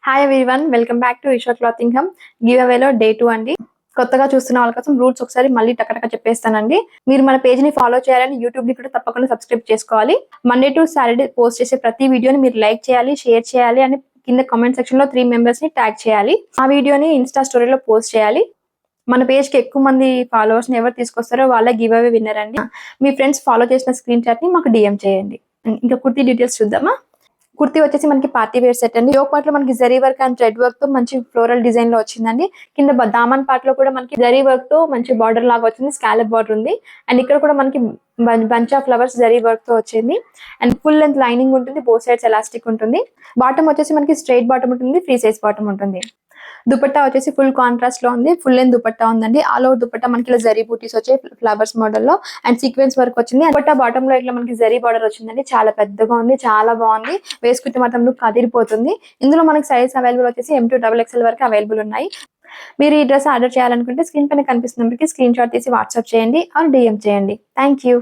Hi everyone, welcome back to Eshwar clothing hmm. Give అవేలో day 2 అండి. కొత్తగా చూస్తున్న వాళ్ళ కోసం రూల్స్ ఒకసారి మళ్ళీ టకటక చెప్పేస్తానండి. మీరు మన పేజ్ ని ఫాలో చేయాలని, యూట్యూబ్ ని కూడా తప్పకుండా సబ్స్క్రైబ్ చేసుకోవాలి. మండే టు సాటర్డే పోస్ట్ చేసే ప్రతి వీడియోని మీరు లైక్ చేయాలి, షేర్ చేయాలి అని కింద కామెంట్ సెక్షన్ లో 3 మెంబర్స్ ని ట్యాగ్ చేయాలి. ఆ వీడియోని ఇన్స్టా స్టోరీలో పోస్ట్ చేయాలి. మన పేజ్ కి ఎక్కువ మంది ఫాలోవర్స్ ని ఎవరు తీసుకొస్తారో వాళ్ళే గివ్ అవే విన్నర్ అండి. మీ ఫ్రెండ్స్ ఫాలో చేసిన స్క్రీన్ షాట్ ని మాకు డిఎం చేయండి. ఇంకా కుర్తీ డీటెయిల్స్ చూద్దామా. కుర్తీ వచ్చేసి మనకి పార్టీ వేర్ సెట్ అండి. యోక్ పార్ట్ లో మనకి zari work and thread work తో మంచి ఫ్లోరల్ డిజైన్ లో వచ్చిందండి. కింద దామన్ పార్ట్ లో కూడా మనకి జరీ వర్క్ తో మంచి బార్డర్ లాగా వచ్చింది, స్కాలప్ బార్డర్ ఉంది. అండ్ ఇక్కడ కూడా మనకి bunch of flowers zari work తో వచ్చింది. అండ్ ఫుల్ లెంత్ లైనింగ్ ఉంటుంది, బోత్ సైడ్స్ ఎలాస్టిక్ ఉంటుంది. బాటమ్ వచ్చేసి మనకి స్ట్రైట్ బాటమ్ ఉంటుంది, ఫ్రీ సైజ్ బాటమ్ ఉంటుంది. దుపట్టా వచ్చేసి ఫుల్ కాంట్రాస్ట్ లో ఉంది, ఫుల్ లెంత్ దుపట్టా ఉందండి. ఆల్ ఓవర్ దుపట్టా మనకి ఇలా జరీ బూటీస్ వచ్చాయి ఫ్లవర్స్ మోడల్ లో, అండ్ సీక్వెన్స్ వర్క్ వచ్చింది. దుపట్టా బాటమ్ లో ఇట్లా మనకి జరీ బార్డర్ వచ్చిందండి. చాలా పెద్దగా ఉంది, చాలా బాగుంది. వేసుకుంటే మాత్రం లుక్ అదిరిపోతుంది. ఇందులో మనకి సైజ్ అవైలబుల్ వచ్చేసి M2XXL వరకు అవైలబుల్ ఉన్నాయి. మీరు ఈ డ్రెస్ ఆర్డర్ చేయాలనుకుంటే స్క్రీన్ పైన కనిపిస్తున్న నెంబర్కి స్క్రీన్ షాట్ తీసి వాట్సాప్ చేయండి ఆర్ DM చేయండి. Thank you.